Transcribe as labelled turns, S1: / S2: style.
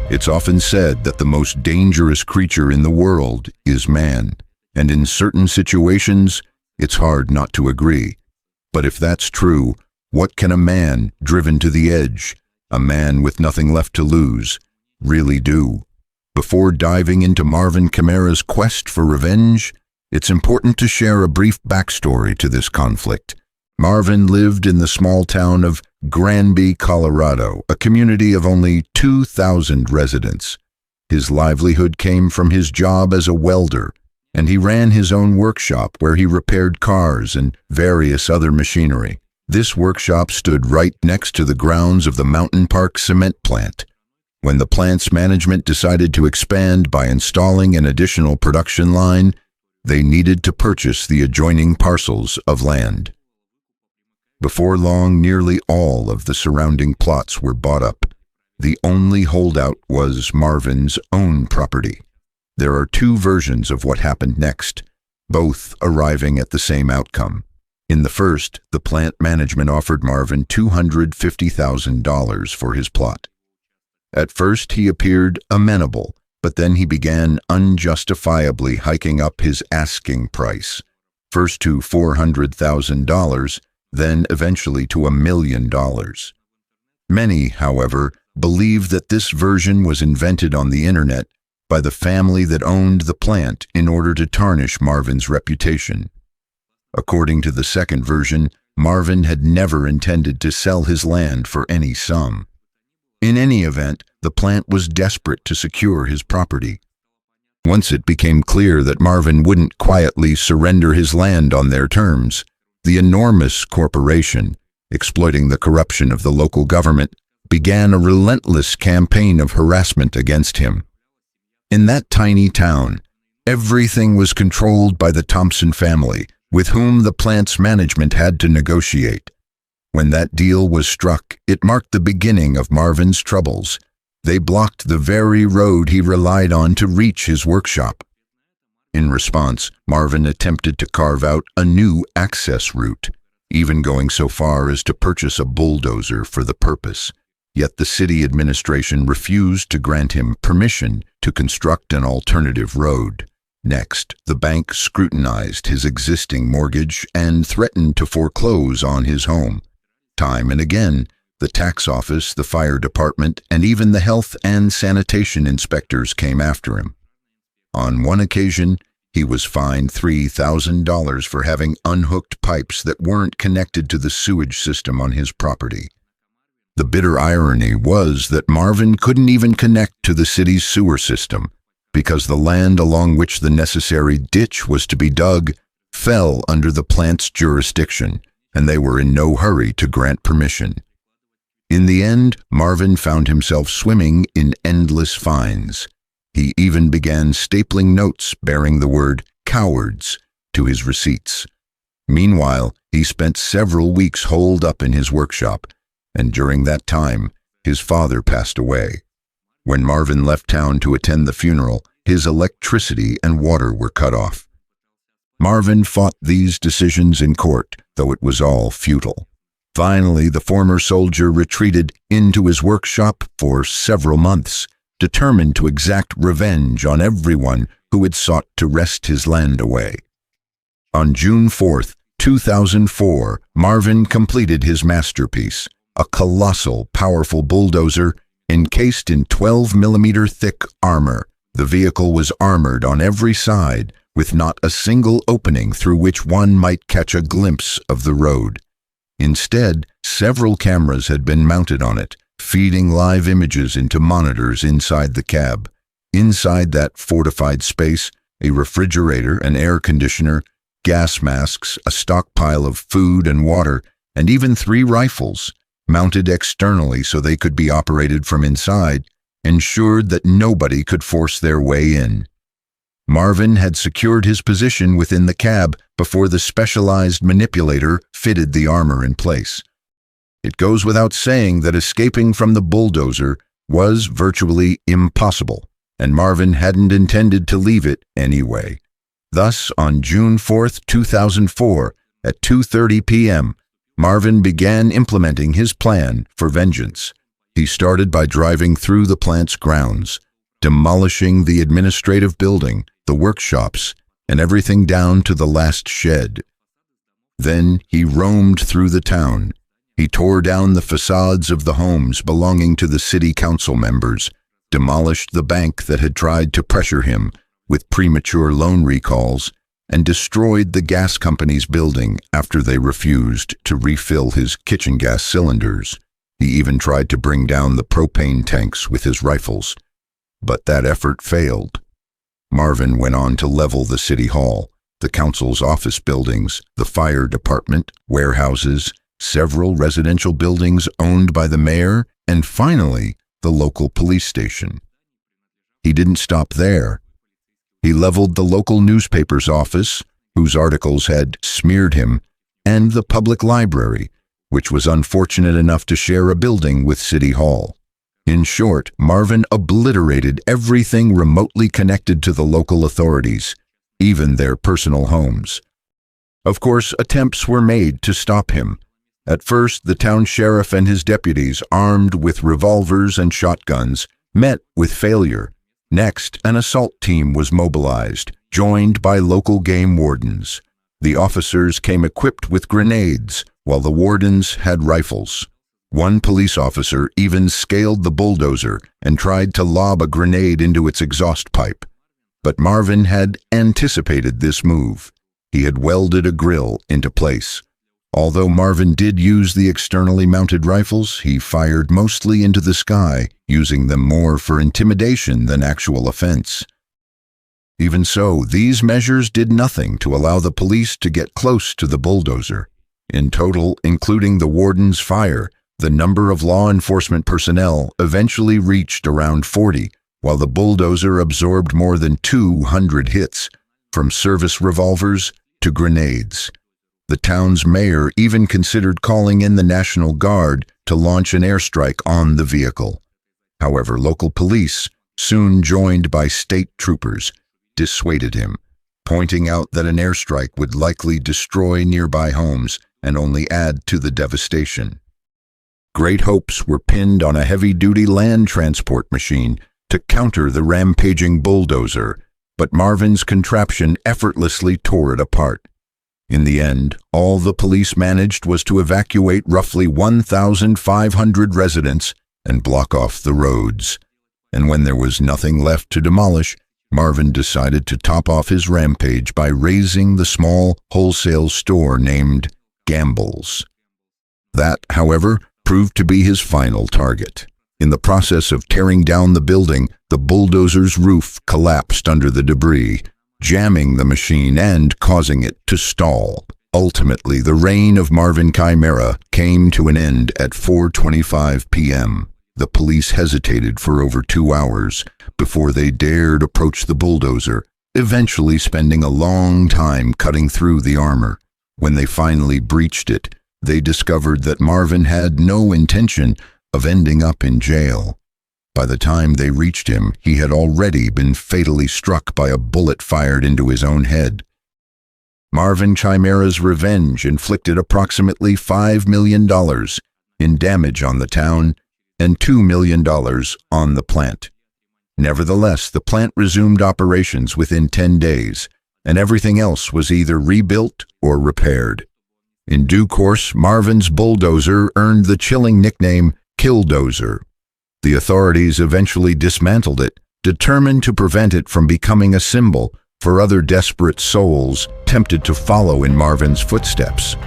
S1: It's often said that the most dangerous creature in the world is man, and in certain situations, it's hard not to agree. But if that's true, what can a man driven to the edge, a man with nothing left to lose, really do? Before diving into Marvin Heemeyer's quest for revenge, it's important to share a brief backstory to this conflict. Marvin lived in the small town of Granby, Colorado, a community of only 2,000 residents. His livelihood came from his job as a welder, and he ran his own workshop where he repaired cars and various other machinery. This workshop stood right next to the grounds of the Mountain Park cement plant. When the plant's management decided to expand by installing an additional production line, they needed to purchase the adjoining parcels of land. Before long, nearly all of the surrounding plots were bought up. The only holdout was Marvin's own property. There are two versions of what happened next, both arriving at the same outcome. In the first, the plant management offered Marvin $250,000 for his plot. At first, he appeared amenable, but then he began unjustifiably hiking up his asking price, first to $400,000, then eventually to $1 million. Many, however, believe that this version was invented on the internet by the family that owned the plant in order to tarnish Marvin's reputation. According to the second version, Marvin had never intended to sell his land for any sum. In any event, the plant was desperate to secure his property. Once it became clear that Marvin wouldn't quietly surrender his land on their terms, the enormous corporation, exploiting the corruption of the local government, began a relentless campaign of harassment against him. In that tiny town, everything was controlled by the Thompson family, with whom the plant's management had to negotiate. When that deal was struck, it marked the beginning of Marvin's troubles. They blocked the very road he relied on to reach his workshop. In response, Marvin attempted to carve out a new access route, even going so far as to purchase a bulldozer for the purpose. Yet the city administration refused to grant him permission to construct an alternative road. Next, the bank scrutinized his existing mortgage and threatened to foreclose on his home. Time and again, the tax office, the fire department, and even the health and sanitation inspectors came after him. On one occasion, he was fined $3,000 for having unhooked pipes that weren't connected to the sewage system on his property. The bitter irony was that Marvin couldn't even connect to the city's sewer system because the land along which the necessary ditch was to be dug fell under the plant's jurisdiction, and they were in no hurry to grant permission. In the end, Marvin found himself swimming in endless fines. He even began stapling notes bearing the word "cowards" to his receipts. Meanwhile, he spent several weeks holed up in his workshop, and during that time, his father passed away. When Marvin left town to attend the funeral, his electricity and water were cut off. Marvin fought these decisions in court, though it was all futile. Finally, the former soldier retreated into his workshop for several months, determined to exact revenge on everyone who had sought to wrest his land away. On June 4, 2004, Marvin completed his masterpiece, a colossal, powerful bulldozer encased in 12mm thick armor. The vehicle was armored on every side, with not a single opening through which one might catch a glimpse of the road. Instead, several cameras had been mounted on it, feeding live images into monitors inside the cab. Inside that fortified space, a refrigerator, an air conditioner, gas masks, a stockpile of food and water, and even 3 rifles, mounted externally so they could be operated from inside, ensured that nobody could force their way in. Marvin had secured his position within the cab before the specialized manipulator fitted the armor in place. It goes without saying that escaping from the bulldozer was virtually impossible, and Marvin hadn't intended to leave it anyway. Thus, on June 4, 2004, at 2:30 p.m., Marvin began implementing his plan for vengeance. He started by driving through the plant's grounds, demolishing the administrative building, the workshops, and everything down to the last shed. Then he roamed through the town. He tore down the facades of the homes belonging to the city council members, demolished the bank that had tried to pressure him with premature loan recalls, and destroyed the gas company's building after they refused to refill his kitchen gas cylinders. He even tried to bring down the propane tanks with his rifles, but that effort failed. Marvin went on to level the city hall, the council's office buildings, the fire department, warehouses, several residential buildings owned by the mayor, and finally, the local police station. He didn't stop there. He leveled the local newspaper's office, whose articles had smeared him, and the public library, which was unfortunate enough to share a building with City Hall. In short, Marvin obliterated everything remotely connected to the local authorities, even their personal homes. Of course, attempts were made to stop him. At first, the town sheriff and his deputies, armed with revolvers and shotguns, met with failure. Next, an assault team was mobilized, joined by local game wardens. The officers came equipped with grenades, while the wardens had rifles. One police officer even scaled the bulldozer and tried to lob a grenade into its exhaust pipe. But Marvin had anticipated this move. He had welded a grill into place. Although Marvin did use the externally mounted rifles, he fired mostly into the sky, using them more for intimidation than actual offense. Even so, these measures did nothing to allow the police to get close to the bulldozer. In total, including the warden's fire, the number of law enforcement personnel eventually reached around 40, while the bulldozer absorbed more than 200 hits, from service revolvers to grenades. The town's mayor even considered calling in the National Guard to launch an airstrike on the vehicle. However, local police, soon joined by state troopers, dissuaded him, pointing out that an airstrike would likely destroy nearby homes and only add to the devastation. Great hopes were pinned on a heavy-duty land transport machine to counter the rampaging bulldozer, but Marvin's contraption effortlessly tore it apart. In the end, all the police managed was to evacuate roughly 1,500 residents and block off the roads. And when there was nothing left to demolish, Marvin decided to top off his rampage by razing the small wholesale store named Gamble's. That, however, proved to be his final target. In the process of tearing down the building, the bulldozer's roof collapsed under the debris, jamming the machine and causing it to stall. Ultimately, the reign of Marvin Heemeyer came to an end at 4:25 p.m. The police hesitated for over 2 hours before they dared approach the bulldozer, eventually spending a long time cutting through the armor. When they finally breached it, they discovered that Marvin had no intention of ending up in jail. By the time they reached him, he had already been fatally struck by a bullet fired into his own head. Marvin Heemeyer's revenge inflicted approximately $5 million in damage on the town and $2 million on the plant. Nevertheless, the plant resumed operations within 10 days, and everything else was either rebuilt or repaired. In due course, Marvin's bulldozer earned the chilling nickname Killdozer. The authorities eventually dismantled it, determined to prevent it from becoming a symbol for other desperate souls tempted to follow in Marvin's footsteps.